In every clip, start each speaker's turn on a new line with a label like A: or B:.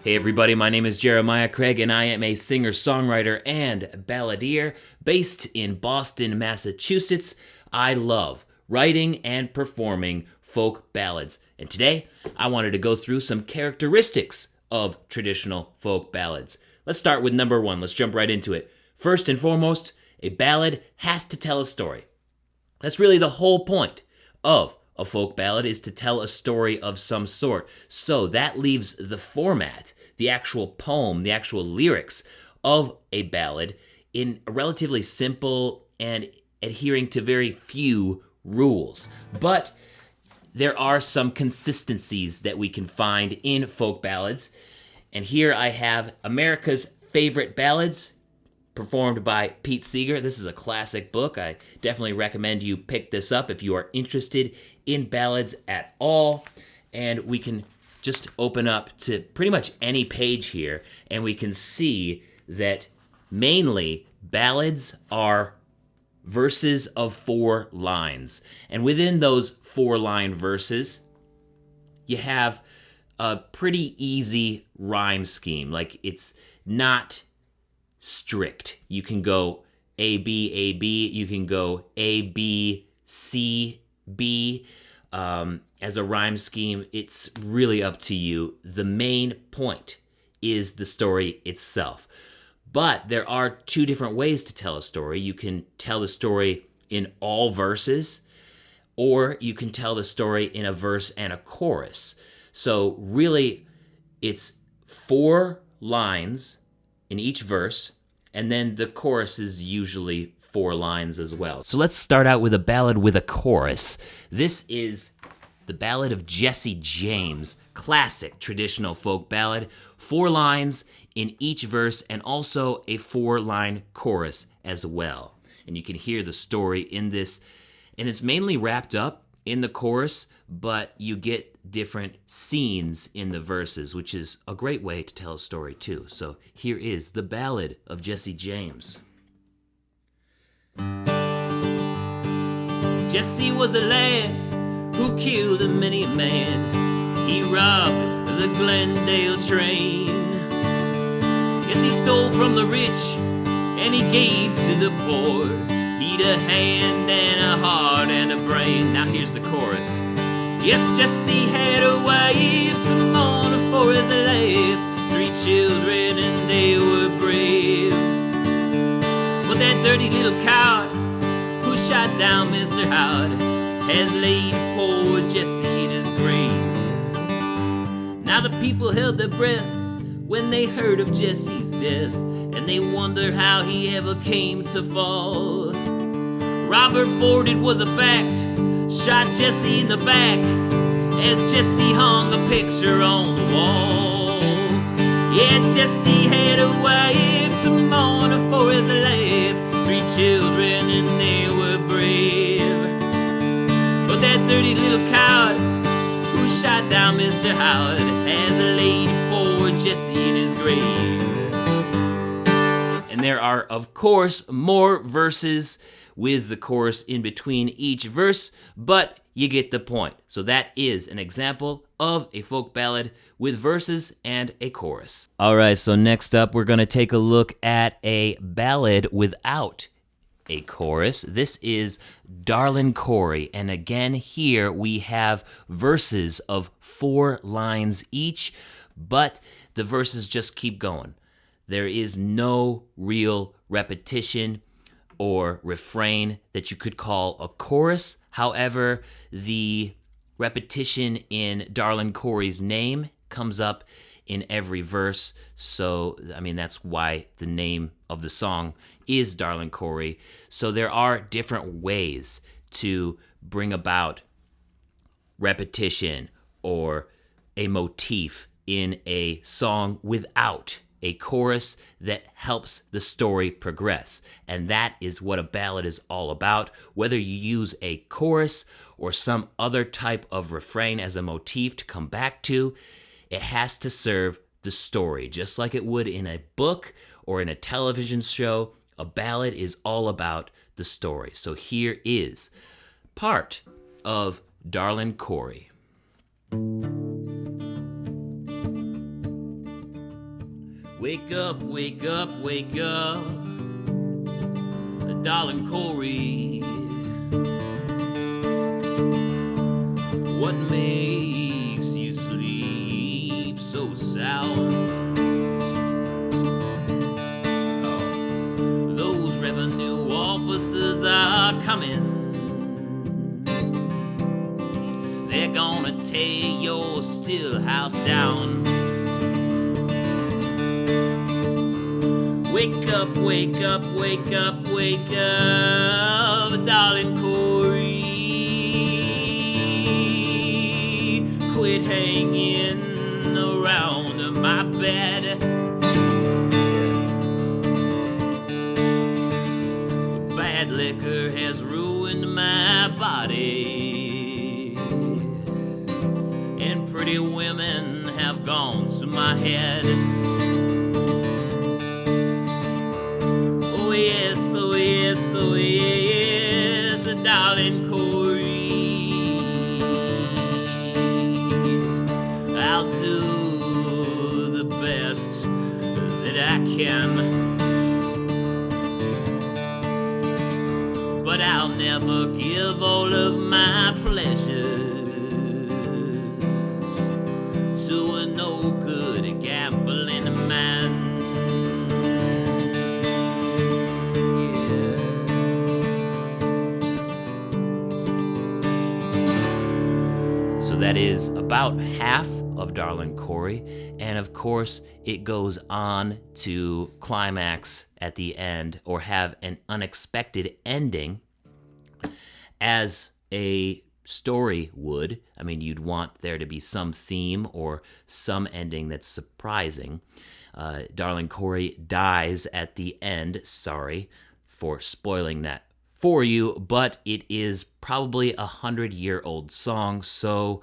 A: Hey everybody, my name is Jeremiah Craig and I am a singer-songwriter and balladeer based in Boston, Massachusetts. I love writing and performing folk ballads. And today, I wanted to go through some characteristics of traditional folk ballads. Let's start with number one. Let's jump right into it. First and foremost, a ballad has to tell a story. That's really the whole point of a folk ballad, is to tell a story of some sort. So that leaves the format, the actual poem, the actual lyrics of a ballad in a relatively simple and adhering to very few rules. But there are some consistencies that we can find in folk ballads. And here I have America's Favorite Ballads, performed by Pete Seeger. This is a classic book. I definitely recommend you pick this up if you are interested in ballads at all. And we can just open up to pretty much any page here, and we can see that mainly ballads are verses of 4 lines. And within those 4-line verses, you have a pretty easy rhyme scheme. Like, it's not strict. You can go A, B, A, B. You can go A, B, C, B. As a rhyme scheme, it's really up to you. The main point is the story itself. But there are 2 different ways to tell a story. You can tell the story in all verses, or you can tell the story in a verse and a chorus. So really, it's 4 lines in each verse, and then the chorus is usually 4 lines as well. So let's start out with a ballad with a chorus. This is the Ballad of Jesse James, classic traditional folk ballad, 4 lines in each verse and also a 4-line chorus as well. And you can hear the story in this, and it's mainly wrapped up in the chorus, but you get different scenes in the verses, which is a great way to tell a story too. So here is the Ballad of Jesse James. Jesse was a lad who killed a many a man. He robbed the Glendale train. Yes, he stole from the rich and he gave to the poor. He'd a hand and a heart and a brain. Now here's the chorus. Yes, Jesse had a wife to mourn for his life, 3 children and they were brave. But that dirty little coward who shot down Mr. Howard has laid poor Jesse in his grave. Now the people held their breath when they heard of Jesse's death, and they wonder how he ever came to fall. Robert Ford, it was a fact, shot Jesse in the back as Jesse hung a picture on the wall. Yeah, Jesse had a wife to mourn for his life, 3 children and they were brave. But that dirty little coward who shot down Mr. Howard has laid poor Jesse in his grave. And there are, of course, more verses with the chorus in between each verse, but you get the point. So that is an example of a folk ballad with verses and a chorus. All right, so next up, we're going to take a look at a ballad without a chorus. This is Darlin' Corey, and again, here we have verses of 4 lines each, but the verses just keep going. There is no real repetition or refrain that you could call a chorus. However, the repetition in Darlin' Corey's name comes up in every verse. So, I mean, that's why the name of the song is Darlin' Corey. So there are different ways to bring about repetition or a motif in a song without a chorus that helps the story progress. And that is what a ballad is all about. Whether you use a chorus or some other type of refrain as a motif to come back to, it has to serve the story. Just like it would in a book or in a television show, a ballad is all about the story. So here is part of Darlin' Corey. Wake up, wake up, wake up, darling Corey. What makes you sleep so sound? Oh, those revenue officers are coming. They're gonna tear your still house down. Wake up, wake up, wake up, wake up, darling Corey. Quit hanging around my bed. Bad liquor has ruined my body, and pretty women have gone to my head. Oh yes, oh yes, oh yes, darling Corey. I'll do the best that I can, but I'll never give all of my pleasures to a no good gambling man. So that is about half of Darling Corey, and of course it goes on to climax at the end, or have an unexpected ending, as a story would. I mean, you'd want there to be some theme or some ending that's surprising. Darling Corey dies at the end. Sorry for spoiling that for you, but it is probably 100-year-old song, so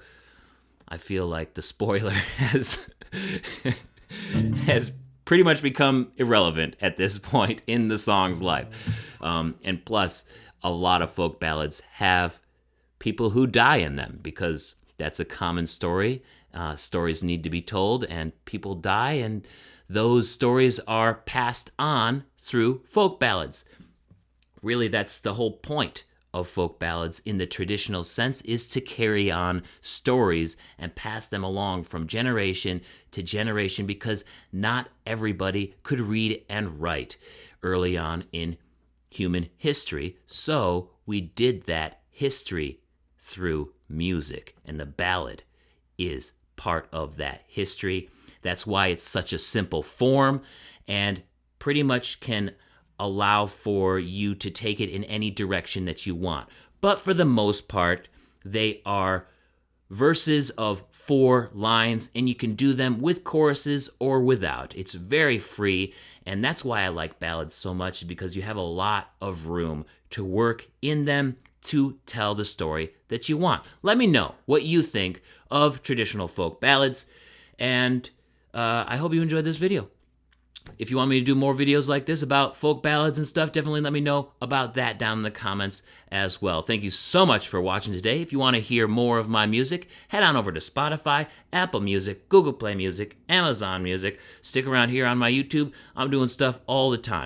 A: I feel like the spoiler has pretty much become irrelevant at this point in the song's life. And plus, a lot of folk ballads have people who die in them, because that's a common story. Stories need to be told, and people die, and those stories are passed on through folk ballads. Really, that's the whole point of folk ballads in the traditional sense, is to carry on stories and pass them along from generation to generation, because not everybody could read and write early on in human history. So we did that history through music, and the ballad is part of that history. That's why it's such a simple form, and pretty much can allow for you to take it in any direction that you want. But for the most part, they are verses of 4 lines, and you can do them with choruses or without. It's very free, and that's why I like ballads so much, because you have a lot of room to work in them to tell the story that you want. Let me know what you think of traditional folk ballads, and I hope you enjoyed this video. If you want me to do more videos like this about folk ballads and stuff, definitely let me know about that down in the comments as well. Thank you so much for watching today. If you want to hear more of my music, head on over to Spotify, Apple Music, Google Play Music, Amazon Music. Stick around here on my YouTube. I'm doing stuff all the time.